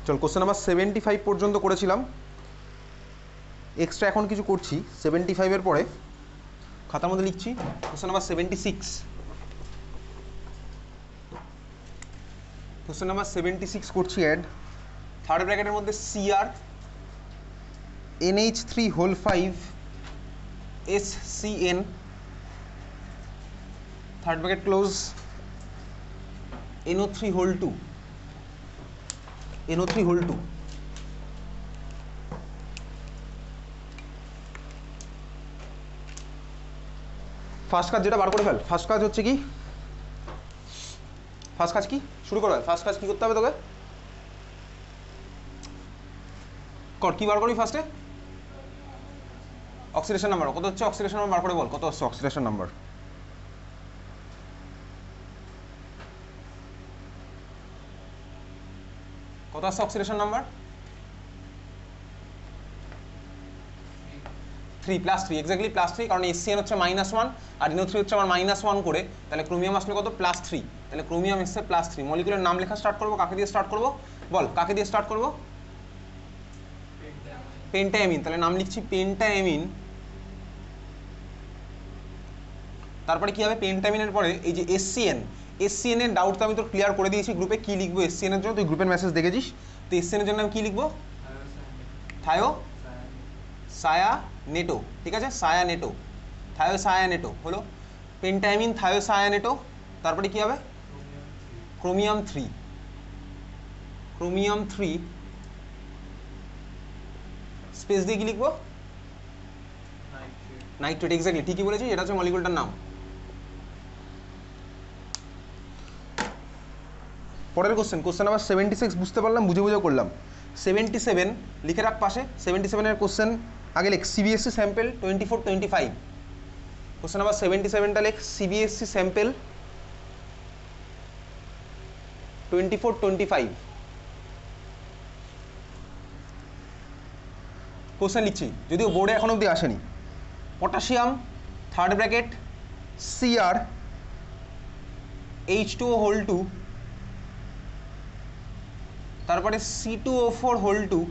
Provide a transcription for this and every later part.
চল question number 75 পর্যন্ত করেছিলাম, এক্সট্রা এখন কিছু করছি 75-এর পরে খাতার মধ্যে লিখছি কোশ্চেন নাম্বার 76। কোশ্চেন নাম্বার 76 করছি অ্যাড, থার্ড ব্র্যাকেটের মধ্যে Cr NH3 whole 5 SCN, third bracket close, NO3 whole 2 NO3 whole 2। First কাজ যেটা বার করে ফেল, ফার্স্ট কাজ হচ্ছে কি, ফার্স্ট কাজ কি শুরু করো, ফার্স্ট কাজ কি করতে হবে তোকে, কর কি বার করবি ফার্স্টে, অক্সিডেশন নাম্বার কত হচ্ছে, অক্সিডেশন নাম্বার বার করে বল কত হচ্ছে অক্সিডেশন নাম্বার, কত আসছে অক্সিডেশন নাম্বার 3 +3, এক্স্যাক্টলি +3, কারণ SCN হচ্ছে -1 আর NO3 হচ্ছে আমার -1 করে, তাহলে ক্রোমিয়াম আসলে কত +3, তাহলে ক্রোমিয়াম এসছে +3। মলিকুলের নাম লেখা স্টার্ট করবো, কাকে দিয়ে স্টার্ট করবো বল, কাকে দিয়ে স্টার্ট করবো, পেন্টাএমিন, তাহলে নাম লিখছি পেন্টাএমিন। তারপরে কি হবে, পেন্টামিনের পরে এই যে SCN, SCN এর ডাউট তো আমি তোর ক্লিয়ার করে দিয়েছি গ্রুপে, কি লিখবো SCN এর জন্য, তুই গ্রুপের মেসেজ দেখেছিস, তো SCN এর জন্য আমি কি লিখবো, থায়ো সায়ানেটো, ঠিক আছে, সায়ানেটো, থায়ো সায়ানেটো হলো পেন্টামিন থায়ো সায়ানেটো। তারপরে কি হবে, ক্রোমিয়াম 3, ক্রোমিয়াম 3 স্পেস দিয়ে কি লিখবো, নাইট্রেট, এক্স্যাক্টলি ঠিকই বলেছি, এটা হচ্ছে মলিকুলটার নাম। পরের কোশ্চেন, কোশ্চেন নাম্বার 76 বুঝতে পারলাম, বুঝে বুঝে করলাম। 77 লিখে রাখ পাশে, 77-এর কোশ্চেন আগে লেখ CBSE স্যাম্পেল 24-25, কোশ্চেন নাম্বার 77টা লেখ CBSE স্যাম্পেল 24-25। কোশ্চেন লিখছি, যদিও বোর্ডে এখন অবধি আসেনি। Potassium third bracket Cr H2O whole 2, তারপরে C2O4 হোল 2,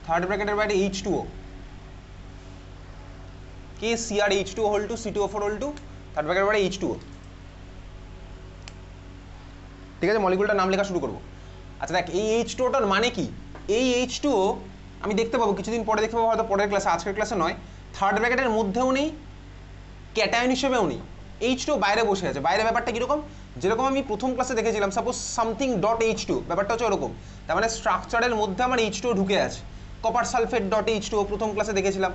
থার্ড ব্র্যাকেটের বাইরে H2O, কে Cr H2O whole 2 C2O4 whole 2, third ব্র্যাকেটের বাইরে H2O, ঠিক আছে, মলিকুলটার নাম লেখা শুরু করবো। আচ্ছা দেখ, এই H2ওটার মানে কি, এই H2O আমি দেখতে পাবো কিছুদিন পরে, দেখতে পাবো হয়তো পরের ক্লাসে, আজকের ক্লাসে নয়, থার্ড ব্র্যাকেটের মধ্যেও নেই, ক্যাটায়ন হিসেবেও নেই, H2O বাইরে বসে আছে। বাইরে ব্যাপারটা কীরকম, যেরকম আমি প্রথম ক্লাসে দেখেছিলাম, সাপোজ সামথিং ডট H2, ব্যাপারটা হচ্ছে ওরকম, তার মানে স্ট্রাকচারের মধ্যে আমার H2O ঢুকে আছে। কপার সালফেট ডট H2O প্রথম ক্লাসে দেখেছিলাম,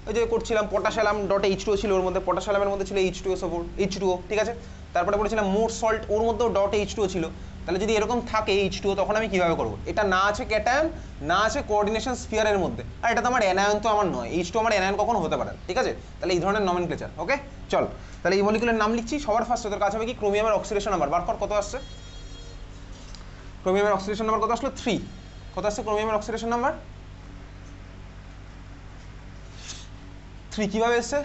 ওই যে করছিলাম, পটাশালাম ডট H2O ছিল, ওর মধ্যে পটাশালামের মধ্যে ছিল H2O, ঠিক আছে। তারপরে বলেছিলাম মোর সল্ট, ওর মধ্যেও ডট H2O ছিল। তাহলে যদি এরকম থাকে H2O, তখন আমি কীভাবে করবো, এটা না আছে ক্যাটায়ন, না আছে কোঅর্ডিনেশন স্ফিয়ারের মধ্যে, আর এটা তো আমার অ্যানায়ন, তো আমার নয়, H2O আমার অ্যানায়ন কখনো হতে পারে, ঠিক আছে। তাহলে এই ধরনের নমেনক্লেচার, ওকে। চল তাহলে এই মলিকুলের নাম লিখছি, সবার ফার্স্ট তোর কাছে হবে কি, ক্রোমিয়ামের অক্সিডেশন নাম্বার বার কর, কত আসছে ক্রোমিয়ামের অক্সিডেশন নাম্বার, কত আসলো 3, কত আসছে ক্রোমিয়ামের অক্সিডেশন নাম্বার 3, কীভাবে এসছে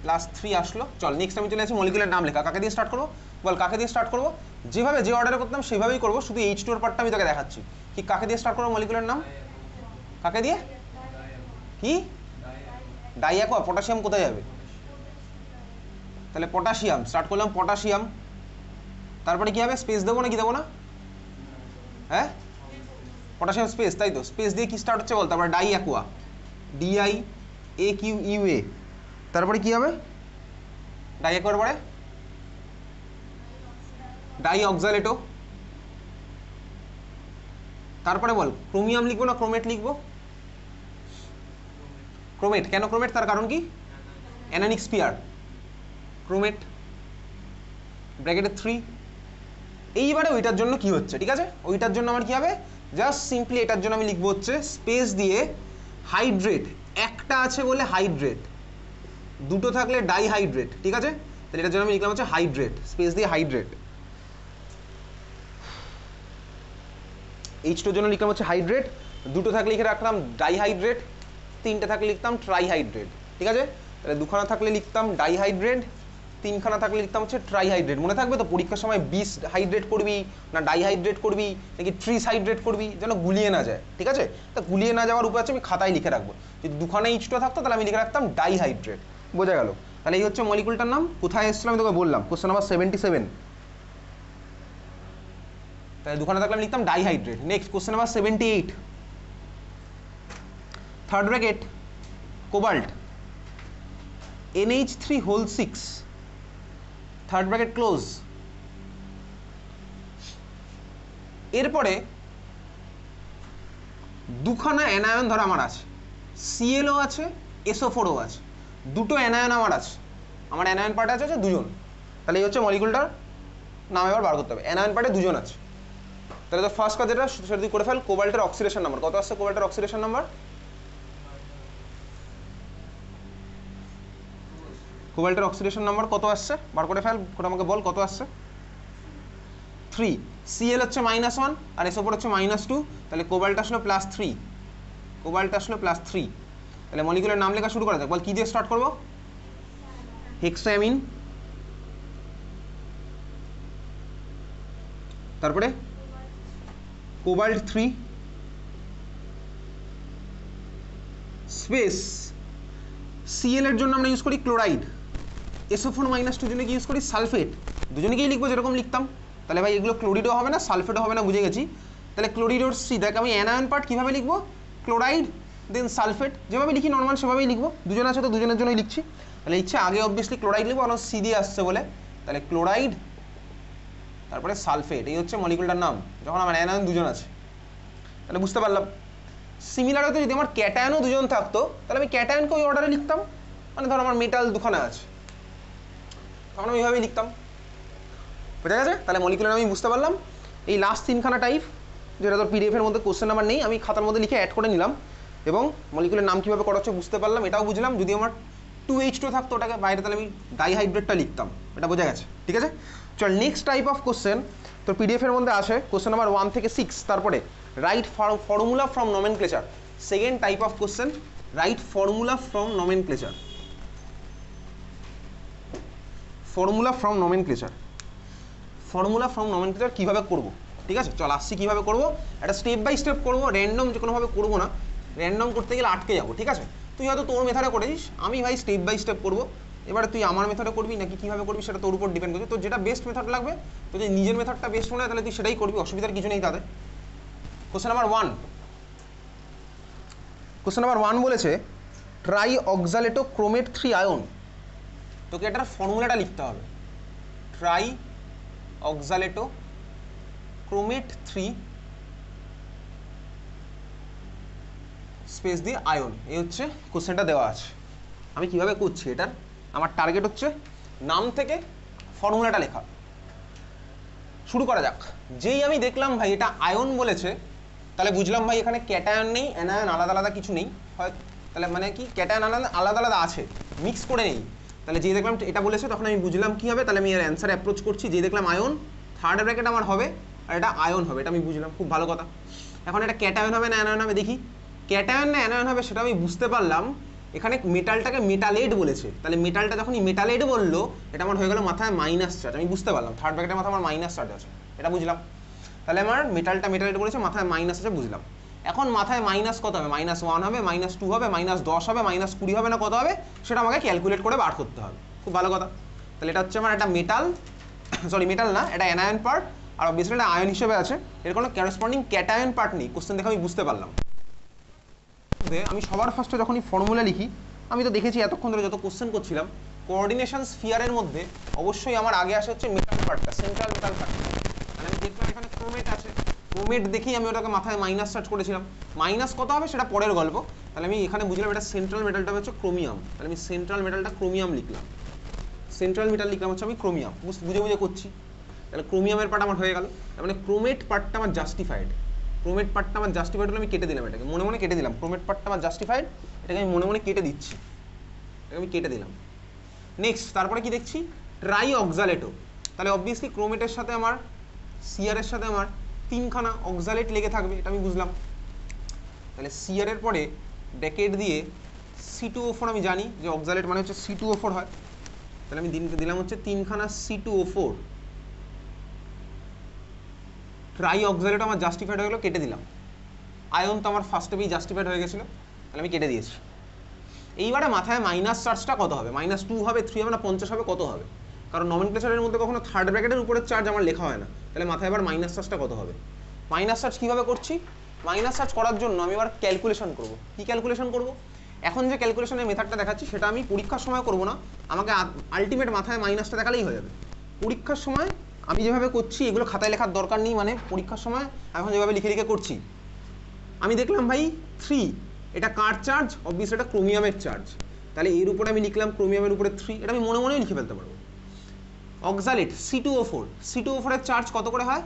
+3 আসলো। চল নেক্সট আমি চলে আসছি মলিকুলের নাম লেখা, কাকে দিয়ে স্টার্ট করবো বল, কাকে দিয়ে স্টার্ট করবো, যেভাবে যে অর্ডারে করতাম সেভাবেই করবো, শুধু H2 এর পার্টটা আমি তোকে দেখাচ্ছি। কি কাকে দিয়ে স্টার্ট করবো মলিকুলের নাম, কাকে দিয়ে, কি ডাইঅ্যাকোয়া, পটাশিয়াম কোথায় যাবে, তাহলে পটাশিয়াম স্টার্ট করলাম, পটাশিয়াম। তারপরে কি হবে, স্পেস দেবো না কি দেবো না, হ্যাঁ পটাশিয়াম স্পেস, তাই তো, স্পেস দিয়ে কি স্টার্ট হচ্ছে বল, তারপরে ডাইঅ্যাকোয়া DIAQUA, তারপরে কি হবে ডাইঅ্যাকোয়ার পরে ডাইঅক্সালেটো, তারপরে বল ক্রোমিয়াম লিখবো না ক্রোমেট লিখবো, ক্রোমেট, কেন ক্রোমেট, তার কারণ কি, অ্যানানিক স্পিয়ার, ক্রোমেট ব্র্যাকেটে 3। এইবারে ওইটার জন্য কি হচ্ছে, ঠিক আছে, ওইটার জন্য আমার কি হবে, জাস্ট সিম্পলি এটার জন্য আমি লিখবো হচ্ছে স্পেস দিয়ে হাইড্রেট, একটা আছে বলে হাইড্রেট, দুটো থাকলে ডাইহাইড্রেট, ঠিক আছে। তাহলে এটার জন্য আমি লিখলাম হচ্ছে হাইড্রেট, স্পেস দিয়ে হাইড্রেট। H2 জন্য লিখলাম হচ্ছে হাইড্রেট, দুটো থাকলে লিখে রাখলাম ডাইহাইড্রেট, তিনটে থাকলে লিখতাম ট্রাইহাইড্রেট, ঠিক আছে। তাহলে দুখানা থাকলে লিখতাম ডাইহাইড্রেট, তিনখানা থাকলে লিখতাম হচ্ছে ট্রাইহাইড্রেট। মনে থাকবে তো পরীক্ষার সময় বিস হাইড্রেট করবি না ডাইহাইড্রেট করবি নাকি ট্রিস হাইড্রেট করবি, যেন গুলিয়ে না যায়, ঠিক আছে? তা গুলিয়ে না যাওয়ার উপায় আছে, আমি খাতায় লিখে রাখবো। যদি দুখানা H2 থাকতো তাহলে আমি লিখে রাখতাম ডাইহাইড্রেট। বোঝা গেল? তাহলে এই হচ্ছে মলিকুলটার নাম। কোথায় এসেছিল আমি তোকে বললাম, কোশ্চেন নাম্বার 77। তাহলে দুখানা থাকলে আমি লিখতাম dihydrate. Next question number 78, third bracket cobalt NH3 6, third bracket close. এরপরে দুখানা অ্যানায়ন ধর আমার আছে, ClO আছে, SO4ও আছে, দুটো অ্যানায়ন আমার আছে, আমার অ্যানায়ন পার্ট আছে দুজন। তাহলে এই হচ্ছে মলিকুলটার নাম এবার বার করতে হবে। অ্যানায়ন পার্টে দুজন আছে, তাহলে তো ফার্স্ট কাজ যেটা সেটা তুই করে ফেল। কোবাল্টের অক্সিডেশন নাম্বার কত আসছে? কোবাল্টের অক্সিডেশন নাম্বার, কোবাল্টের অক্সিডেশন নাম্বার কত আসছে বার করে ফেল, ওটা আমাকে বল কত আসছে। 3। Cl হচ্ছে -1 আর SO4 হচ্ছে -2, তাহলে কোবাল্ট আসলো +3, কোবাল্ট আসলো +3। তাহলে মলিকুলের নাম লেখা শুরু করা যাক। বল কি দিয়ে স্টার্ট করবো? হেক্সামিন, তারপরে কোবাল্ট 3 স্পেস। Cl এর জন্য আমরা ইউজ করি ক্লোরাইড, SO4 -2 জন্য কি ইউজ করি সালফেট। দুজনেকেই লিখবো যেরকম লিখতাম। তাহলে ভাই এগুলো ক্লোরিডও হবে না সালফেটও হবে না, বুঝে গেছি। তাহলে ক্লোরিডোর সি, দেখ আমি অ্যানায়ন পার্ট কীভাবে লিখবো, ক্লোরাইড দেন সালফেট, যেভাবে লিখি নর্মাল সেভাবেই লিখবো। দুজন আছে তো দুজনের জন্যই লিখছি। তাহলে ইচ্ছে আগে অবভিয়াসলি ক্লোরাইড লিখবো, কারণ সি দিয়ে আসছে বলে। তাহলে ক্লোরাইড তারপরে সালফেট, এই হচ্ছে মলিকুলটার নাম যখন আমার অ্যানায়ন দুজন আছে। তাহলে বুঝতে পারলাম। সিমিলার হতে যদি আমার ক্যাটায়নও দুজন থাকতো তাহলে আমি ক্যাটায়নকে ওই অর্ডারে লিখতাম। মানে ধর আমার মেটাল দুখানা আছে, তখন আমি এইভাবেই লিখতাম। বোঝা গেছে? তাহলে মলিকুলার আমি বুঝতে পারলাম। এই লাস্ট তিনখানা টাইপ যেটা তোর পিডিএফের মধ্যে কোশ্চেন নাম্বার নেই, আমি খাতার মধ্যে লিখে অ্যাড করে নিলাম এবং মলিকুলের নাম কীভাবে করা হচ্ছে বুঝতে পারলাম, এটাও বুঝলাম। যদি আমার 2H2 থাকতো ওটাকে বাইরে, তাহলে আমি ডাইহাইড্রেটটা লিখতাম। এটা বোঝা গেছে? ঠিক আছে, চল নেক্সট টাইপ অফ কোশ্চেন তোর পিডিএফের মধ্যে আসে কোশ্চেন নাম্বার 1 থেকে 6, তারপরে right formula from nomenclature. Second type of question, right formula from nomenclature. Formula from nomenclature, formula from nomenclature কীভাবে করবো, ঠিক আছে? চল আসছি কীভাবে করবো, একটা স্টেপ বাই স্টেপ করবো, র্যান্ডম যে কোনোভাবে করবো না। র্যান্ডম করতে গেলে আটকে যাবো, ঠিক আছে? তুই হয়তো তোর মেথডে করেছিস, আমি ভাই স্টেপ বাই স্টেপ করবো। এবারে তুই আমার মেথডে করবি নাকি কীভাবে করবি সেটা তোর উপর ডিপেন্ড করছে। তোর যেটা বেস্ট মেথড লাগবে, তো যদি নিজের মেথডটা বেস্ট মনে হয় তাহলে তুই সেটাই করবি, অসুবিধার কিছু নেই তাদের। কোশ্চেন নাম্বার 1, কোশ্চেন নাম্বার 1 বলেছে ট্রাই অক্সালেটো ক্রোমেট 3 আয়ন। তোকে এটার ফর্মুলাটা লিখতে হবে, ট্রাই অক্সালেটো ক্রোমেট 3 স্পেস দিয়ে আয়ন। এই হচ্ছে কোশ্চেনটা দেওয়া আছে। আমি কিভাবে করছি, এটার আমার টার্গেট হচ্ছে নাম থেকে ফর্মুলাটা লেখা। শুরু করা যাক। যেই আমি দেখলাম ভাই এটা আয়ন বলেছে, তাহলে বুঝলাম ভাই এখানে ক্যাটায়ন নেই, অ্যানায়ন আলাদা আলাদা কিছু নেই হয়। তাহলে মানে কি ক্যাটায়ন আলাদা আলাদা আছে, মিক্স করে নেই। তাহলে যেই দেখলাম এটা বলেছে তখন আমি বুঝলাম কী হবে। তাহলে আমি এর অ্যান্সার অ্যাপ্রোচ করছি। যেই দেখলাম আয়ন, থার্ড ব্র্যাকেট আমার হবে আর এটা আয়ন হবে, এটা আমি বুঝলাম, খুব ভালো কথা। এখন এটা ক্যাটায়ন হবে না অ্যানায়ন হবে দেখি। ক্যাটায়ন না অ্যানায়ন হবে সেটা আমি বুঝতে পারলাম। এখানে মেটালটাকে মেটালেট বলেছে, তাহলে মেটালটা যখনই মেটালেট বললো এটা আমার হয়ে গেল মাথায় মাইনাস চার্জ। আমি বুঝতে পারলাম থার্ড ব্র্যাকেটের মাথায় আমার মাইনাস চার্জ আছে, এটা বুঝলাম। তাহলে আমার মেটালটা মেটালেট বলেছে, মাথায় মাইনাস আছে, বুঝলাম। এখন মাথায় মাইনাস কত হবে, -1 হবে, -2 হবে, -10 হবে, -20 হবে না কত হবে সেটা আমাকে ক্যালকুলেট করে বার করতে হবে, খুব ভালো কথা। তাহলে এটা হচ্ছে আমার একটা মেটাল, সরি মেটাল না, এটা অ্যানায়ন পার্ট আর অবভিয়াসলি এটা আয়ন হিসেবে আছে। এর কোনো ক্যারেসপন্ডিং ক্যাটায়ন পার্ট নেই। কোশ্চেন দেখে আমি বুঝতে পারলাম। আমি সবার ফার্স্টে যখনই ফর্মুলা লিখি, আমি তো দেখেছি এতক্ষণ ধরে যত কোশ্চেন করছিলাম, কোঅর্ডিনেশন স্ফিয়ারের মধ্যে অবশ্যই আমার আগে আসে হচ্ছে মেটাল পার্টটা, সেন্ট্রাল মেটাল পার্টটা। মানে আমি দেখলাম এখানে ক্রোমেট আছে, ক্রোমেট দেখেই আমি ওটাকে মাথায় মাইনাস চার্জ করেছিলাম। মাইনাস কত হবে সেটা পরের গল্প। তাহলে আমি এখানে বুঝলাম এটা সেন্ট্রাল মেটালটা হচ্ছে ক্রোমিয়াম, তাহলে আমি সেন্ট্রাল মেটালটা ক্রোমিয়াম লিখলাম। সেন্ট্রাল মেটাল লিখলাম হচ্ছে আমি ক্রোমিয়াম, বুঝে বুঝে করছি। তাহলে ক্রোমিয়ামের পার্ট আমার হয়ে গেল। তার মানে ক্রোমেট পার্টটা আমার জাস্টিফাইড, ক্রোমেট পার্টটা আমার জাস্টিফাইড হলে আমি কেটে দিলাম, এটাকে মনে মনে কেটে দিলাম। ক্রোমেট পার্টটা আমার জাস্টিফাইড, এটাকে আমি মনে মনে কেটে দিচ্ছি, এটাকে আমি কেটে দিলাম। নেক্সট তারপরে কি দেখছি, ট্রাই অক্সালেটো। তাহলে অবভিয়াসলি ক্রোমেটের সাথে আমার সিআরের সাথে আমার তিনখানা অক্সালেট লেগে থাকবে, এটা আমি বুঝলাম। তাহলে সিআরের পরে ব্র্যাকেট দিয়ে C2O4, আমি জানি যে অক্সালেট মানে হচ্ছে C2O4 হয়। তাহলে আমি দিলাম হচ্ছে 3খানা C2O4 ট্রাই অক্সালেট আমার জাস্টিফাইড হয়ে গেলো, কেটে দিলাম। আয়ন তো আমার ফার্স্ট স্টেপেই জাস্টিফাইড হয়ে গেছিলো, তাহলে আমি কেটে দিয়েছি। এইবারে মাথায় মাইনাস চার্জটা কত হবে, -2 হবে, 3 হবে না 50 হবে, কত হবে? কারণ নমেনক্লেচারের মধ্যে কখনো থার্ড ব্র্যাকেটের উপরের চার্জ আমার লেখা হয় না, তাহলে মাথায় এবার মাইনাস চার্জটা কত হবে। মাইনাস চার্জ কীভাবে করছি, মাইনাস চার্জ করার জন্য আমি এবার ক্যালকুলেশন করব। কী ক্যালকুলেশন করব? এখন যে ক্যালকুলেশনের মেথডটা দেখাচ্ছি সেটা আমি পরীক্ষার সময় করব না, আমাকে আলটিমেট মাথায় মাইনাসটা দেখালেই হয়ে যাবে। পরীক্ষার সময় আমি যেভাবে করছি এগুলো খাতায় লেখার দরকার নেই, মানে পরীক্ষার সময় এখন যেভাবে লিখে লিখে করছি। আমি দেখলাম ভাই 3 এটা কার চার্জ, অবভিয়াসলি এটা ক্রোমিয়ামের চার্জ, তাহলে এর উপরে আমি লিখলাম ক্রোমিয়ামের উপরে 3, এটা আমি মনে মনেই লিখে ফেলতে পারবো। অক্সালেট C2O4 এর চার্জ কত করে হয়,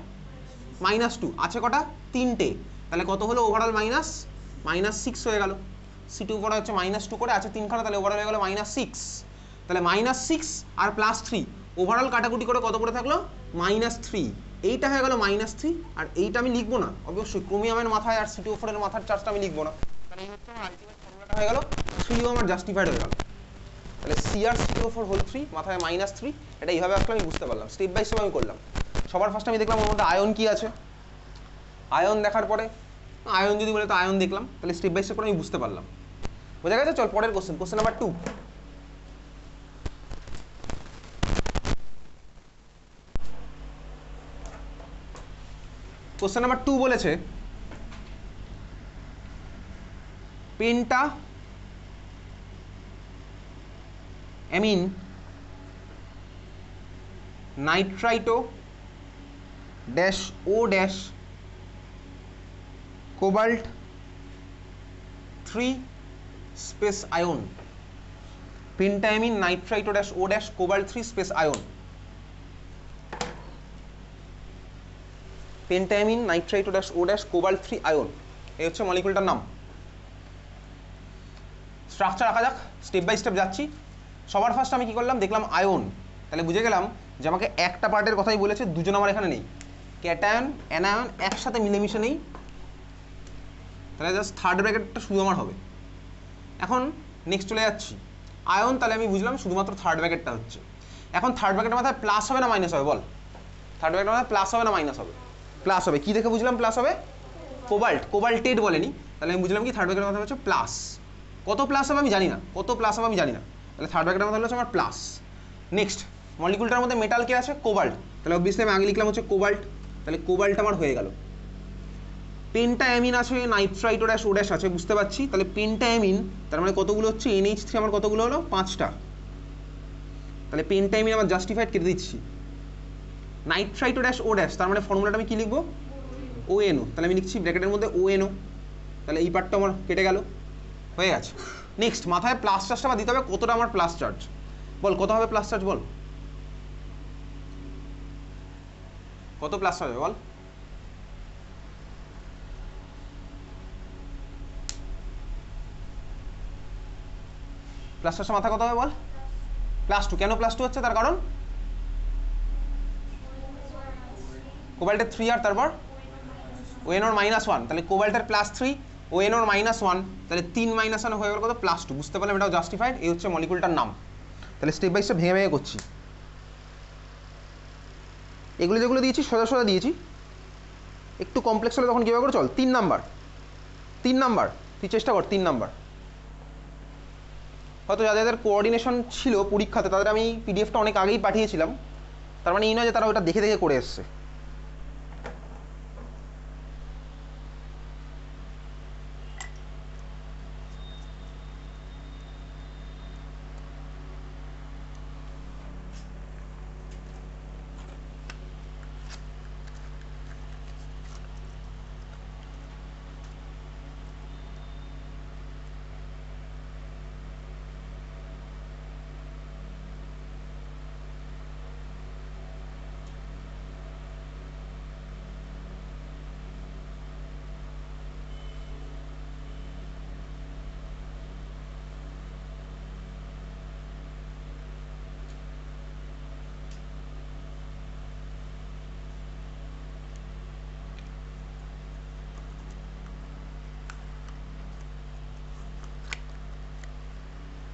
-2, আছে কটা, 3টে, তাহলে কত হলো ওভারঅল -6 হয়ে গেল। C2O4 হচ্ছে -2 করে আছে 3খানা, তাহলে ওভারঅল হয়ে গেল -6, তাহলে -6 আর +3 ওভারঅল কাটাকুটি করে কত করে থাকলো, -3, এইটা হয়ে গেল -3, আর এইটা আমি লিখবো না অবশ্যই, ক্রোমিয়ামের মাথায় আর C2O4 এর মাথার চার্জটা আমি লিখবো না, তাহলে এই হচ্ছে আমার আলটিমেট ফর্মুলাটা হয়ে গেল, 3ও আমার জাস্টিফাইড হয়ে গেল। তাহলে CR3O4 হোল 3 মাথায় -3, এটা এইভাবে আসলে আমি বুঝতে পারলাম, স্টেপ বাই স্টেপ আমি করলাম। সবার ফার্স্ট আমি দেখলাম ওর মধ্যে আয়ন কি আছে, আয়ন দেখার পরে আয়ন যদি বলে তো আয়ন দেখলাম, তাহলে স্টেপ বাই স্টেপ করে আমি বুঝতে পারলাম। বোঝা গেছে? চল পরের কোশ্চেন নাম্বার 2। কোশ্চেন নাম্বার 2 বলেছে pentaammine nitrito dash O dash cobalt 3 space ion, pentaammine nitrito dash O dash cobalt 3 space ion. Pentaammine nitrito dash O dash cobalt 3 ion, এই হচ্ছে মলিকুলটার নাম। স্ট্রাকচার আঁকা যাক, স্টেপ বাই স্টেপ যাচ্ছি। সবার first আমি কি করলাম, দেখলাম আয়ন, তাহলে বুঝে গেলাম যে আমাকে একটা পার্টের কথাই বলেছে, দুজন আমার এখানে নেই, ক্যাটায়ন অ্যানায়ন একসাথে মিলেমিশে নেই, তাহলে জাস্ট থার্ড ব্র্যাকেটটা শুধু আমার হবে। এখন নেক্সট চলে যাচ্ছি আয়ন, তাহলে আমি বুঝলাম শুধুমাত্র থার্ড ব্র্যাকেটটা হচ্ছে। এখন থার্ড ব্র্যাকেটের মাথায় প্লাস হবে না মাইনাস হবে বল, থার্ড ব্র্যাকেটের মাথায় প্লাস হবে না মাইনাস হবে, প্লাস হবে। কি দেখে বুঝলাম প্লাস হবে, কোবাল্টেড বলেনি, তাহলে আমি বুঝলাম কি থার্ড ব্র্যাকেটের মাথায় হচ্ছে প্লাস। কত প্লাস হবে আমি জানি না, তাহলে থার্ড ব্র্যাকেটের মধ্যে হচ্ছে আমার প্লাস। নেক্সট মলিকুলটার মধ্যে মেটাল কে আছে, কোবাল্ট, তাহলে অবভিয়াসলি আমি আগে লিখলাম হচ্ছে কোবাল্ট, তাহলে কোবাল্ট আমার হয়ে গেল। পেন্টাঅ্যামিন আছে, নাইট্রাইটো ড্যাশ ও ড্যাশ আছে, বুঝতে পারছি, তাহলে পেন্টাঅ্যামিন তার মানে কতগুলো হচ্ছে, NH3 আমার কতগুলো হলো, 5টা, তাহলে পেন্টাঅ্যামিন আমার জাস্টিফাইড কেটে দিচ্ছি। নাইট্রাইটো ড্যাশ ও ড্যাশ তার মানে ফর্মুলাটা আমি কি লিখবো, ONO, তাহলে আমি লিখছি ব্র্যাকেটের মধ্যে ONO, তাহলে এই পার্টটা আমার কেটে গেল, হয়ে গেছে। নেক্সট মাথায় প্লাস চার্জটা দিতে হবে, কতটা আমার প্লাস চার্জ বল, কত হবে প্লাস চার্জ বল, কত প্লাস চার্জ হবে বল, প্লাস চার্জটা মাথা কত হবে বল, +2, কেন +2 হচ্ছে, তার কারণ কোবাল্টের 3 আর তারপর ONOর -1, তাহলে কোবাল্টের +3 ONOর -1, তাহলে 3 -1 হয়ে গেল কত, +2, বুঝতে পারলাম এটাও জাস্টিফাইড। এই হচ্ছে মলিকুলটার নাম। তাহলে স্টেপ বাই স্টেপ ভেঙে ভেঙে করছি, এগুলো যেগুলো দিয়েছি সোজা সোজা দিয়েছি, একটু কমপ্লেক্স হলে তখন কীভাবে করে, চল 3 নাম্বার তুই চেষ্টা কর, 3 নাম্বার হয়তো যাদের কোঅর্ডিনেশন ছিল পরীক্ষাতে তাদের আমি পিডিএফটা অনেক আগেই পাঠিয়েছিলাম, তার মানে এই নয় যে তারা ওটা দেখে দেখে করে এসছে।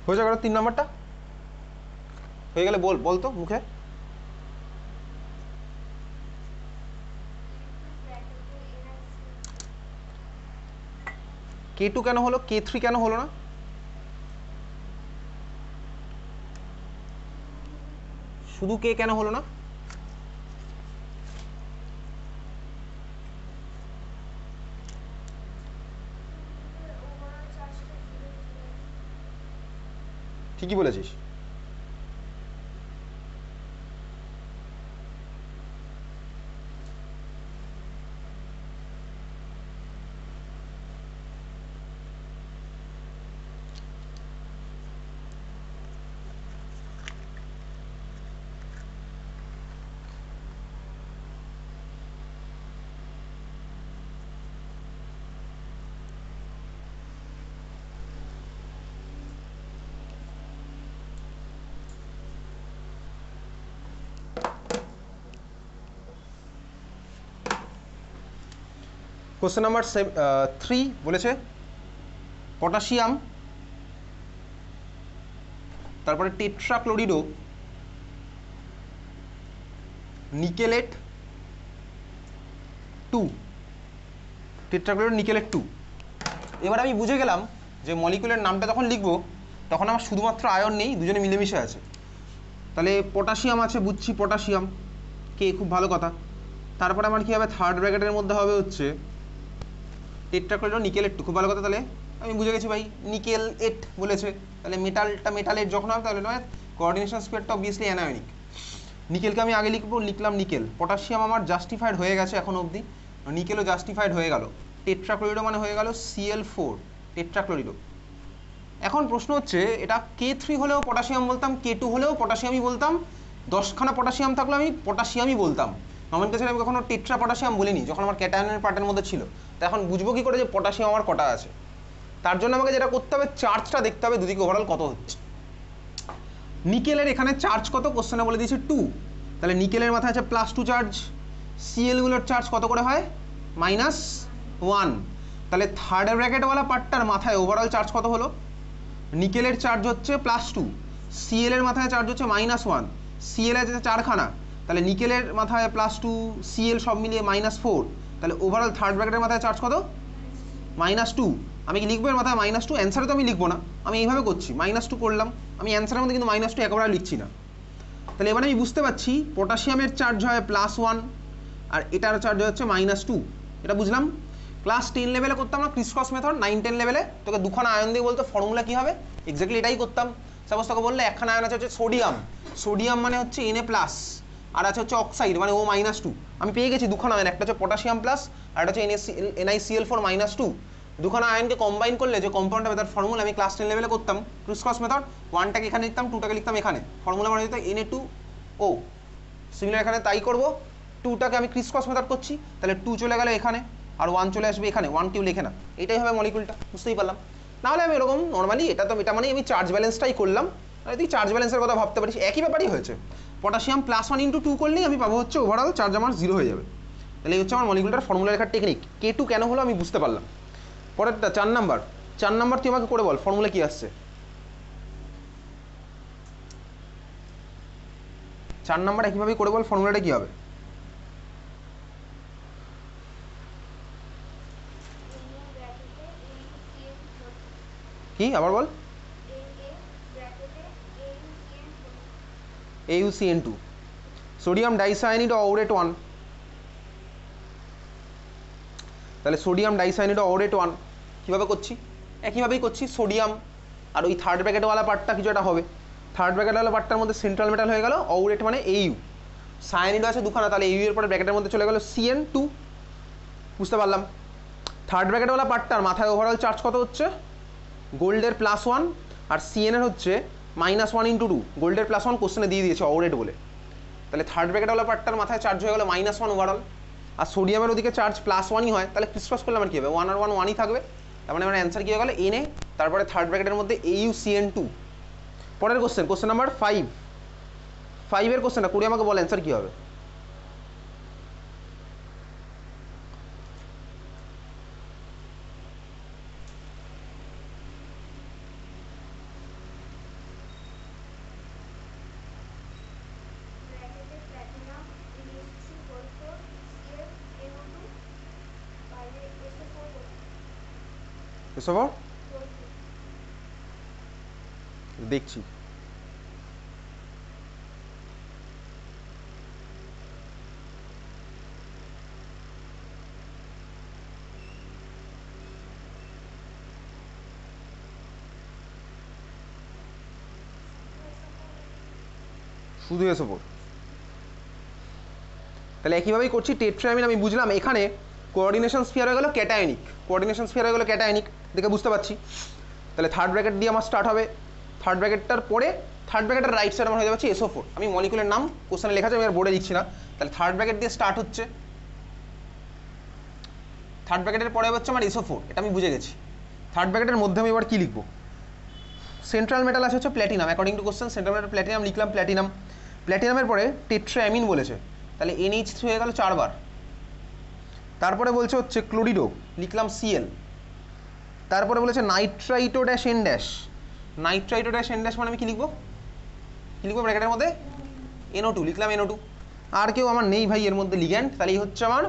হয়ে যাবে 3 নাম্বারটা। হয়ে গেলে বল তো মুখে। K2 কেন হলো, K3 কেন হলো না? শুধু K কেন হলো না? ঠিকই বলেছিস। কোশ্চেন নাম্বার 3 বলেছে পটাশিয়াম, তারপরে টেট্রাক্লোরিডো, নিকেলেট 2, টেট্রাক্লোরিডো নিকেলেট 2। এবার আমি বুঝে গেলাম যে মলিকুলের নামটা যখন লিখবো তখন আমার শুধুমাত্র আয়ন নেই, দুজনে মিলেমিশে আছে। তাহলে পটাশিয়াম আছে, বুঝছি পটাশিয়াম, কে খুব ভালো কথা। তারপরে আমার কী হবে, থার্ড ব্র্যাকেটের মধ্যে হবে হচ্ছে টেট্রাক্লোরিডো নিকেলেট 2, খুব ভালো কথা। তাহলে আমি বুঝে গেছি ভাই, নিকেল 8 বলেছে, তাহলে মেটালটা মেটালেট যখন হবে তাহলে নয় কোঅর্ডিনেশন স্কোয়ারটা অবভিয়াসলি অ্যানায়নিক। নিকেলকে আমি আগে লিখলাম নিকেল। পটাশিয়াম আমার জাস্টিফাইড হয়ে গেছে এখন অবধি, নিকেলও জাস্টিফাইড হয়ে গেল। টেট্রাক্লোরিডো মানে হয়ে গেল Cl4 টেট্রাক্লোরিডো। এখন প্রশ্ন হচ্ছে এটা K3 হলেও পটাশিয়াম বলতাম, K2 হলেও পটাশিয়ামই বলতাম, 10খানা পটাশিয়াম থাকলে আমি পটাশিয়ামই বলতাম। নমেনক্লেচারে আমি কখনো টেট্রা পটাশিয়াম বলিনি যখন আমার ক্যাটায়নের পার্টের মধ্যে ছিল। তো এখন বুঝবো কী করে যে পটাশিয়াম আমার কটা আছে? তার জন্য আমাকে যেটা করতে হবে, চার্জটা দেখতে হবে দুদিকে ওভারঅল কত হচ্ছে। নিকেলের এখানে চার্জ কত কোশ্চেনে বলে দিয়েছে 2, তাহলে নিকেলের মাথায় আছে +2 চার্জ। সিএলগুলোর চার্জ কত করে হয়? -1। তাহলে থার্ড ব্র্যাকেটওয়ালা পার্টটার মাথায় ওভারঅল চার্জ কত হলো? নিকেলের চার্জ হচ্ছে +2, সিএল এর মাথায় চার্জ হচ্ছে -1। সিএল আছে 4খানা, তাহলে নিকেলের মাথায় +2, সিএল সব মিলিয়ে -4। তাহলে ওভারঅল থার্ড ব্র্যাকেটের মাথায় চার্জ কত? -2। আমি কি লিখবো এর মাথায় -2? অ্যান্সারে তো আমি লিখবো না, আমি এইভাবে করছি, -2 করলাম। আমি অ্যান্সারের মধ্যে কিন্তু -2 একেবারে লিখছি না। তাহলে এবার আমি বুঝতে পারছি পটাশিয়ামের চার্জ হয় +1 আর এটার চার্জ হচ্ছে -2। এটা বুঝলাম। ক্লাস 10 লেভেলে করতাম না ক্রিসক্রস মেথড, 9-10 লেভেলে তোকে দুখানা আয়ন দিয়ে বলতো ফর্মুলা কী হবে, এক্স্যাক্টলি এটাই করতাম। সাপোজ তোকে বললে একখানা আয়ন আছে হচ্ছে সোডিয়াম, সোডিয়াম মানে হচ্ছে Na+, আর আছে হচ্ছে অক্সাইড মানে O-2। আমি পেয়ে গেছি দুখানা আয়ন, একটা হচ্ছে পটাশিয়াম প্লাস আর একটা হচ্ছে NiCl4 -2। দুখানা আয়নকে কম্বাইন করলে যে কম্পাউন্ড হবে তার ফর্মুলা আমি ক্লাস 10 লেভেলে করতাম ক্রিসক্রস মেথড। 1টাকে এখানে লিখতাম, 2টাকে লিখতাম এখানে, ফর্মুলা মানে হতো Na2O। সিমিলার এখানে তাই করবো, 2টাকে আমি ক্রিসক্রস মেথড করছি, তাহলে 2 চলে গেলে এখানে আর 1 চলে আসবে এখানে, 1 কেউ লেখে না, এটাই হবে মলিকুলটা, বুঝতেই পারলাম। নাহলে আমি এরকম নর্মালি এটা মানে আমি চার্জ ব্যালেন্সটাই করলাম। আর তুই চার্জ ব্যালেন্সের কথা ভাবতে পারিস, একই ব্যাপারই হয়েছে। পটাশিয়াম +1 × 2 করলেই আমি পাবো হচ্ছে ওভারঅল চার্জ আমার 0 হয়ে যাবে। তাহলে এই হচ্ছে আমার মলিকুলটার ফর্মুলা লেখার টেকনিক। K2 কেন হলো আমি বুঝতে পারলাম। পরেরটা 4 নাম্বার তুই আমাকে করে বল ফর্মুলা কি আসছে। 4 নাম্বার একইভাবে করে বল ফর্মুলাটা কি হবে। কি আবার বল? AuCN2 sodium ডাইসায়ানিড অরেট 1। তাহলে সোডিয়াম ডাইসায়ানিড অরেট 1 কীভাবে করছি? একইভাবেই করছি, সোডিয়াম আর ওই থার্ড ব্র্যাকেটওয়ালা পার্টটা কিছু একটা হবে। থার্ড ব্র্যাকেটওয়ালা পার্টটার মধ্যে সেন্ট্রাল মেটাল হয়ে গেল অরেট মানে Au, সায়ানিড আছে দুখানা, তাহলে Au এর পরে ব্র্যাকেটের মধ্যে চলে গেল CN2, বুঝতে পারলাম। থার্ড ব্র্যাকেটওয়ালা পার্টটার মাথায় ওভারঅল চার্জ কত হচ্ছে? গোল্ডের +1 আর CN এর হচ্ছে -1 × 2। গোল্ডের +1 কোশ্চেনে দিয়ে দিয়েছে অরেট বলে, তাহলে থার্ড ব্র্যাকেটওয়ালা পার্টটার মাথায় চার্জ হয়ে গেল -1 ওভারঅল। আর সোডিয়ামের ওদিকে চার্জ +1ই হয়, তাহলে ক্রিসক্রস করলে আমার কী হবে? 1 আর 1 1ই থাকবে। তার মানে আমার অ্যান্সার কী হয়ে গেল? Na, তারপরে থার্ড ব্র্যাকেটের মধ্যে AuCN2। পরের কোশ্চেন নাম্বার 5 কোশ্চেনটা করে আমাকে বল অ্যান্সার কী হবে। এসো দেখছি। শুধু এসো তাহলে একইভাবেই করছি। টেট্রামিন আমি বুঝলাম, এখানে কোঅর্ডিনেশন স্ফিয়ার হয়ে গেল ক্যাটায়নিক, কোঅর্ডিনেশন স্ফিয়ার হয়ে গেল ক্যাটায়নিক, দেখে বুঝতে পারছি। তাহলে থার্ড ব্র্যাকেট দিয়ে আমার স্টার্ট হবে, থার্ড ব্র্যাকেটটার পরে থার্ড ব্র্যাকেটের রাইট সাইড আমার হয়ে যাচ্ছে SO4। আমি মলিকুলের নাম কোশ্চেনে লেখা আছে, আমি আর বোর্ডে লিখছি না। তাহলে থার্ড ব্র্যাকেট দিয়ে স্টার্ট হচ্ছে, থার্ড ব্র্যাকেটের পরে হচ্ছে আমার SO4, এটা আমি বুঝে গেছি। থার্ড ব্র্যাকেটের মধ্যে আমি এবার কী লিখবো? সেন্ট্রাল মেটাল আছে হচ্ছে platinum, according to question central metal platinum লিখলাম, প্ল্যাটিনাম। প্ল্যাটিনামের পরে টেট্রাঅ্যামিন বলেছে, তাহলে NH3 হয়ে গেল 4 বার। তারপরে বলছে হচ্ছে ক্লোরিডো, লিখলাম Cl। তারপরে বলেছে nitrito dash N dash, nitrito dash N dash মানে আমি কী লিখবো? কী লিখবো ব্র্যাকেটের মধ্যে? NO2, লিখলাম NO2। আর কেউ আমার নেই ভাই এর মধ্যে লিগ্যান্ড, তাহলে এই হচ্ছে আমার,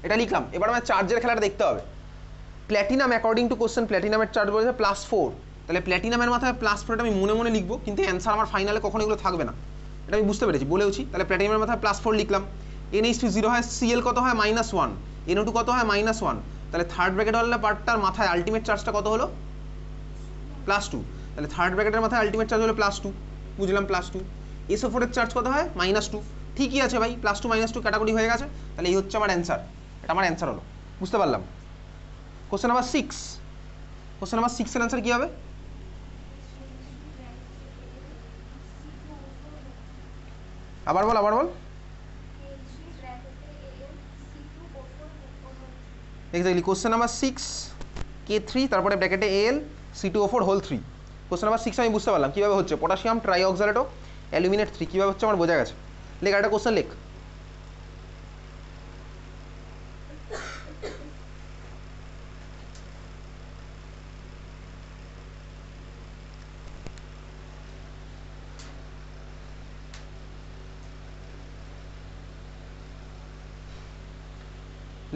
এটা লিখলাম। এবার আমার চার্জের খেলাটা দেখতে হবে। প্ল্যাটিনাম অ্যাকর্ডিং টু কোশ্চেন প্ল্যাটিনামের চার্জ বলেছে +4, তাহলে প্ল্যাটিনামের মাথায় +4 আমি মনে মনে লিখবো, কিন্তু অ্যান্সার আমার ফাইনালে কখনো এগুলো থাকবে না, এটা আমি বুঝতে পেরেছি, বলেওছি। তাহলে প্ল্যাটিনামের মাথায় +4 লিখলাম। NH2 0 হয়, Cl কত হয়? -1, NO2 কত হয়? -1। তাহলে থার্ড ব্র্যাকেট হলে পার্টটার মাথায় আলটিমেট চার্জটা কত হলো? +2। তাহলে থার্ড ব্র্যাকেটের মাথায় আলটিমেট চার্জ হলো +2, বুঝলাম +2। SO4 এর চার্জ কত হয়? -2। ঠিকই আছে ভাই, +2 -2 ক্যাটাগরি হয়ে গেছে, তাহলে এই হচ্ছে আমার অ্যান্সার, এটা আমার অ্যান্সার হলো, বুঝতে পারলাম। কোশ্চেন নাম্বার 6, কোশ্চেন নাম্বার 6 এর অ্যান্সার কী হবে? আবার বল, আবার বল। এক্স্যাক্টলি, কোশ্চেন নাম্বার 6 K3, তারপরে ব্র্যাকেটে Al C2O4 whole 3। Question number 6 আমি বুঝতে পারলাম কীভাবে হচ্ছে, পটাশিয়াম ট্রাইঅক্সালেটো অ্যালুমিনেট 3 কীভাবে হচ্ছে আমার বোঝা গেছে। লেখ একটা কোশ্চেন লেখ।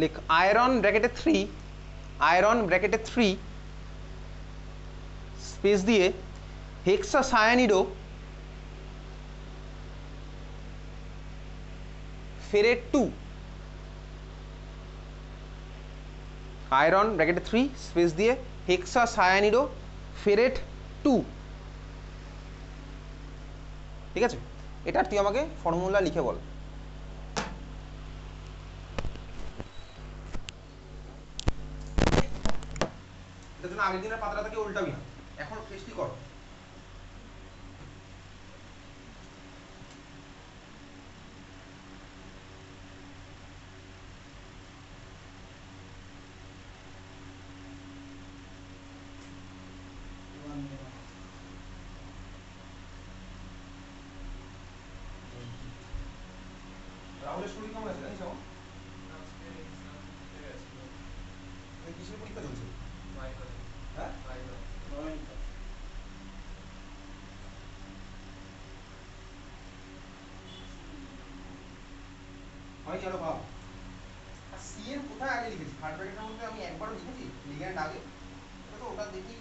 লিখ আয়রন ব্র্যাকেটে 3, আয়রন ব্র্যাকেটে 3 স্পেস দিয়ে হেক্সাসায়ানিডো ফেরেট 2, আয়রন ব্র্যাকেটে 3 স্পেস দিয়ে হেক্সাসায়ানিডো ফেরেট 2, ঠিক আছে? এটা তুই আমাকে ফর্মুলা লিখে বল। এটার জন্য আগের দিনের পাতাটা থেকে উল্টাবি না, এখন ফ্রেশলি কর। রাহুলের শরীর কেমন আছে জানিস? এখন কিসের পরীক্ষা চলছে? হ্যাঁ, হয় কি আরো ভাব। CN কোথায় আগে লিখেছি? থার্ড ব্র্যাকেটের মধ্যে আমি একবারও লিখেছি লিগ্যান্ড আগে? এটা তো ওটা দেখি।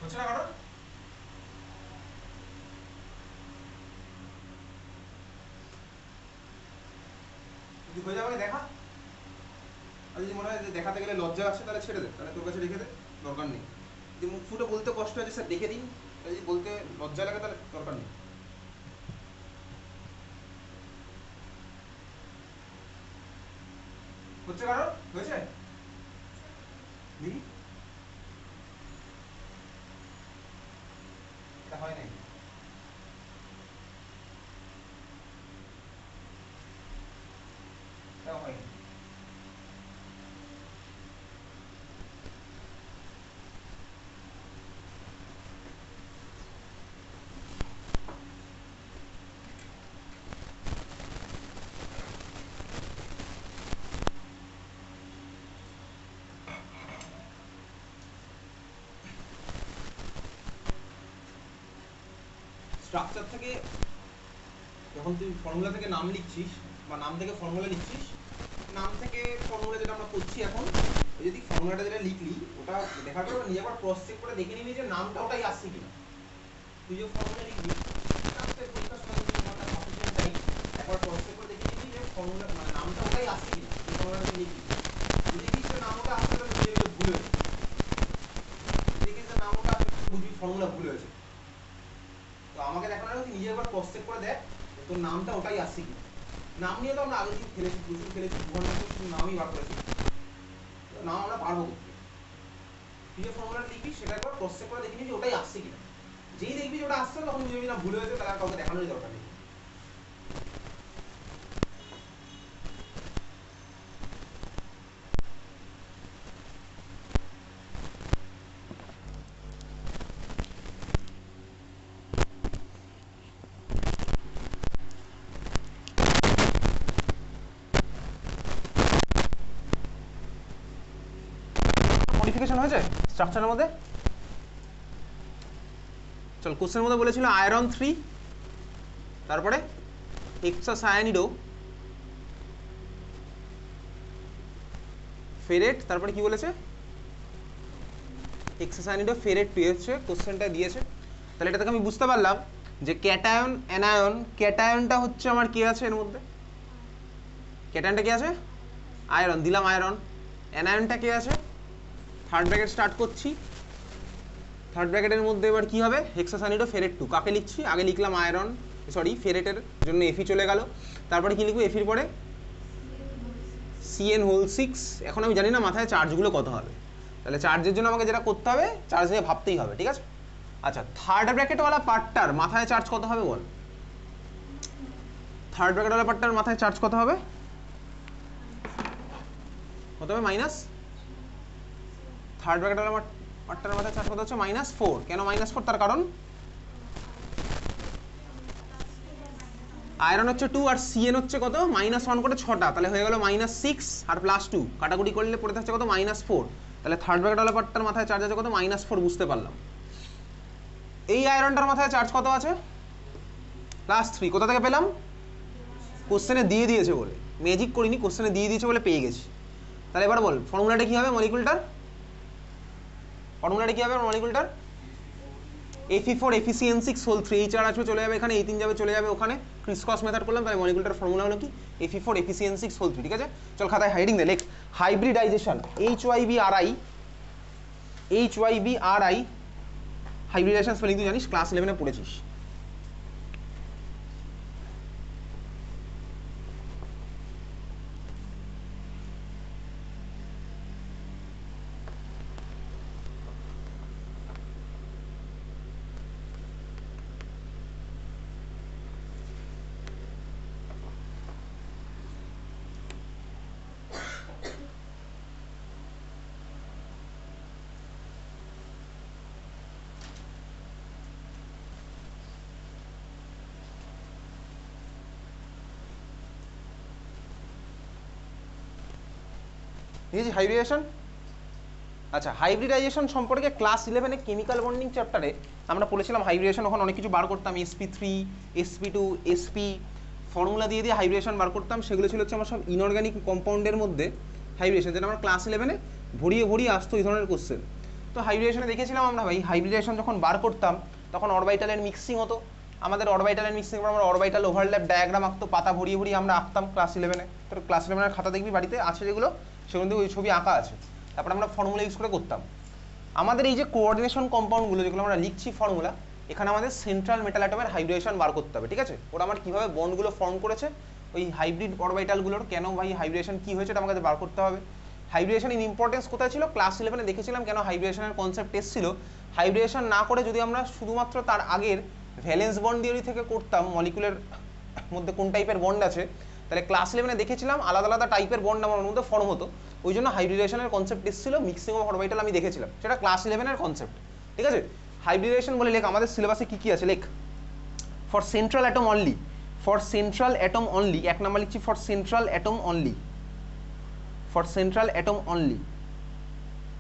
হচ্ছে না কারণ যদি হয়ে যাবে দেখা, আর যদি মনে হয় যে দেখাতে গেলে লজ্জা আসছে তাহলে ছেড়ে দে, তাহলে তোর কাছে রেখে দে, দরকার নেই। যদি মুখ ফুটে বলতে কষ্ট হয়েছে স্যার দেখে দিন, তাহলে যদি বলতে লজ্জা লাগে তাহলে দরকার নেই। হচ্ছে কারণ হয়েছে দেখি এটা হয় নাই, এটা হয়নি। স্ট্রাকচার থেকে যখন তুই ফর্মুলা থেকে নাম লিখছিস বা নাম থেকে ফর্মুলা লিখছিস, নাম থেকে ফর্মুলা যেটা আমরা করছি এখন, ওই যদি ফর্মুলাটা যেটা লিখলি ওটা দেখার পর নিজে আবার ক্রস চেক করে দেখে নিবি যে নামটা ওটাই আসছে কিনা। তুই যে ফর্মুলা লিখবি পরীক্ষার সময় একবার ক্রস চেক করে দেখে নিবি যে ফর্মুলা মানে নামটা ওটাই আসছে কিনা, তুই ফর্মুলাটা লিখবি। যদি দেখিস যে নাম ওটা আসছে তাহলে বুঝে ভুল হয়েছে, দেখিস যে নাম ওটা আসছে বুঝবি ফর্মুলা ভুল হয়েছে। তো আমাকে দেখানো তুই নিজে একবার ক্রস চেক করে দেখ তোর নামটা ওটাই আসছে কিনা। নাম নিয়ে তো আমরা আগের দিন খেলেছি, প্রচুর খেলেছি, 2 ঘন্টা শুধু নামই বার করেছি, নাম আমরা পারবো করতে। তুই যে ফর্মুলা লিখবি সেটা একবার ক্রস চেক করে দেখে নিবি ওটাই আসছে কিনা। যেই দেখবি যে ওটা আসছে তখন বুঝবি না ভুল হয়েছে, তাহলে আর কাউকে দেখানোরই দরকার নেই। মডিফিকেশন হয়েছে স্ট্রাকচারের মধ্যে। চল কোশ্চেনের মধ্যে বলেছিল আয়রন 3, তারপরে হেক্সাসায়ানিডো, ফেরেট, তারপরে কি বলেছে হেক্সাসায়ানিডো ফেরেট 2 হচ্ছে কোশ্চেনটা দিয়েছে। তাহলে এটা থেকে আমি বুঝতে পারলাম যে ক্যাটায়ন অ্যানায়ন, ক্যাটায়নটা হচ্ছে আমার কি আছে এর মধ্যে, ক্যাটায়নটা কি আছে আয়রন, দিলাম আয়রন। অ্যানায়নটা কি আছে, থার্ড ব্র্যাকেট স্টার্ট করছি, থার্ড ব্র্যাকেটের মধ্যে এবার কি হবে হেক্সাসায়ানিডো ফেরেট 2, কাকে লিখছি আগে লিখলাম আয়রন, সরি ফেরেটের জন্য এফি চলে গেল, তারপরে কি লিখবো এফির পরে CN6। এখন আমি জানি না মাথায় চার্জগুলো কত হবে, তাহলে চার্জের জন্য আমাকে যেটা করতে হবে চার্জ নিয়ে ভাবতেই হবে, ঠিক আছে। আচ্ছা থার্ড ব্র্যাকেটওয়ালা পার্টটার মাথায় চার্জ কত হবে বল, থার্ড ব্র্যাকেটওয়ালা পার্টটার মাথায় চার্জ কত হবে, কত হবে মাইনাস, থার্ড ব্র্যাকেটওয়ালা পার্টটার মাথায় চার্জ কত হচ্ছে -4। কেন -4? তার কারণ আয়রন হচ্ছে 2 আর CN হচ্ছে কত -1 করে 6টা, তাহলে হয়ে গেল -6 আর +2 কাটাকুটি করলে পড়ে থাকছে কত -4। তাহলে থার্ড ব্র্যাকেটওয়ালা পার্টটার মাথায় চার্জ আছে কত -4, বুঝতে পারলাম। এই আয়রনটার মাথায় চার্জ কত আছে +3, কোথা থেকে পেলাম কোশ্চেনে দিয়ে দিয়েছে বলে, ম্যাজিক করিনি, কোশ্চেনে দিয়ে দিয়েছে বলে পেয়ে গেছি। তাহলে এবার বল ফর্মুলাটা কি হবে মলিকুলটার, ফর্মুলাটা কি হবে মলিকুলটার Fe4 FeCN6 এই 4 আসবে চলে যাবে এখানে, এই 3 যাবে চলে যাবে ওখানে, ক্রিসক্রস মেথড করলাম, তাহলে মলিকুলটার ফর্মুলা হলো কি Fe4 FeCN6, ঠিক আছে। চল খাতায় হাইডিং দে, লেখ হাইব্রিডাইজেশন HYBRI, হাইব্রিডাইজেশন স্পেলিং তুই জানিস, ক্লাস 11 এ পড়েছিস। বুঝেছিস হাইব্রিডাইজেশন। আচ্ছা হাইব্রিডাইজেশন সম্পর্কে ক্লাস 11 এ কেমিক্যাল বন্ডিং চ্যাপ্টারে আমরা পড়েছিলাম হাইব্রিডেশন, ওখানে অনেক কিছু বার করতাম, sp3 sp2 sp ফর্মুলা দিয়ে দিয়ে হাইব্রিডেশন বার করতাম, সেগুলো ছিল হচ্ছে আমার সব ইনঅর্গানিক কম্পাউন্ডের মধ্যে হাইব্রিডেশন, যেটা আমার ক্লাস 11 এ ভরিয়ে ভরিয়ে আসতো এই ধরনের কোশ্চেন। তো হাইব্রিডেশনে দেখেছিলাম আমরা ভাই, হাইব্রিডেশন যখন বার করতাম তখন অরবিটালের মিক্সিং হতো। আমাদের অরবিটালের মিক্সিং পর আমরা অরবিটাল ওভারল্যাপ ডায়াগ্রাম আঁকতো, পাতা ভরিয়ে ভরিয়ে আমরা আঁকতাম ক্লাস 11-এ। তোর ক্লাস 11-এর খাতা দেখবি বাড়িতে আছে যেগুলো, সেগুলো দিয়ে ওই ছবি আঁকা আছে। তারপরে আমরা ফর্মুলা ইউজ করে করতাম। আমাদের এই যে কোঅর্ডিনেশন কম্পাউন্ডগুলো যেগুলো আমরা লিখছি ফর্মুলা, এখানে আমাদের সেন্ট্রাল মেটাল অ্যাটমের হাইব্রিডেশন বার করতে হবে, ঠিক আছে? ওরা আমার কীভাবে বন্ডগুলো ফর্ম করেছে, ওই হাইব্রিড অরবিটালগুলোর কেন ভাই হাইব্রিডেশন কী হয়েছে এটা আমাকে বার করতে হবে। হাইব্রিডেশন ইন ইম্পর্টেন্স কোথায় ছিল? ক্লাস 11-এ দেখেছিলাম কেন হাইব্রিডেশনের কনসেপ্ট এসেছিল। হাইব্রিডেশন না করে যদি আমরা শুধুমাত্র তার আগের ভ্যালেন্স বন্ড থিওরি থেকে করতাম মলিকুলের মধ্যে কোন টাইপের বন্ড আছে, তাহলে ক্লাস 11-এ দেখেছিলাম আলাদা আলাদা টাইপের বন্ড আমার মধ্যে ফর্ম হতো। ওই জন্য হাইব্রিডেশনের কনসেপ্ট এসেছিল, মিক্সিং অফ অরবিটাল আমি দেখেছিলাম, সেটা ক্লাস 11-এর কনসেপ্ট, ঠিক আছে? হাইব্রিডেশন বলে লেখ, আমাদের সিলেবাসে কী কী আছে লেখ। For central atom only, for central atom only, এক নাম্বার লিখছি for central atom only, for central atom only.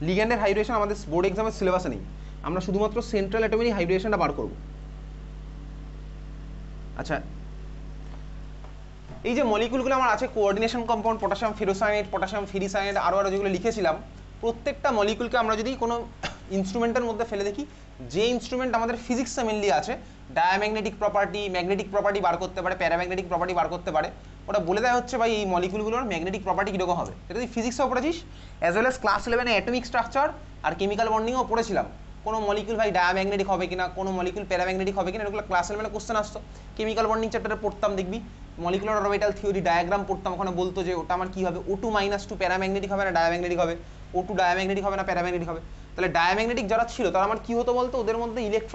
লিগ্যান্ডের হাইব্রিডেশন আমাদের বোর্ড এক্সামের সিলেবাসে নেই, আমরা শুধুমাত্র সেন্ট্রাল অ্যাটমেরই হাইব্রিডেশনটা বার করব। আচ্ছা, এই যে মলিকুলগুলো আমার আছে কোঅর্ডিনেশন কম্পাউন্ড, পটাশিয়াম ফেরোসায়ানেট, পটাশিয়াম ফেরিসায়ানেট, আরও যেগুলো লিখেছিলাম, প্রত্যেকটা মলিকুলকে আমরা যদি কোনো ইনস্ট্রুমেন্টের মধ্যে ফেলে দেখি, যে ইনস্ট্রুমেন্ট আমাদের ফিজিক্সে মেনলি আছে, ডায়াম্যাগনেটিক প্রপার্টি, ম্যাগনেটিক প্রপার্টি বার করতে পারে, প্যারাম্যাগনেটিক প্রপার্টি বার করতে পারে, ওটা বলে দেওয়া হচ্ছে ভাই এই মলিকুলগুলোর ম্যাগনেটিক প্রপার্টি কীরকম হবে। সেটা তুই ফিজিক্সেও পড়েছিস, অ্যাজ ওয়েল এস ক্লাস 11-এ অ্যাটমিক স্ট্রাকচার আর কেমিক্যাল বন্ডিংও পড়েছিলাম। কোনো মলিকুল ভাই ডায়াম্যাগনেটিক হবে কিনা, কোনো মলিকুল প্যারাম্যাগনেটিক হবে কিনা, এগুলো ক্লাস 11-এ কোশ্চেন আসতো। কেমিক্যাল বন্ডিং চ্যাপ্টারে পড়তাম, দেখবি মলিকুলার অরবিটাল থিওরি ডায়াগ্রাম পড়তাম, ওখানে বলতো যে ওটা আমার কী হবে, O2-2 প্যারাম্যাগনেটিক হবে না ডায়াম্যাগনেটিক হবে, O2 ডায়াম্যাগনেটিক হবে না প্যারাম্যাগনেটিক হবে। তাহলে ডায়াম্যাগনেটিক যারা ছিল তারা আমার কী হতো বলতো, ওদের মধ্যে ইলেকট্রন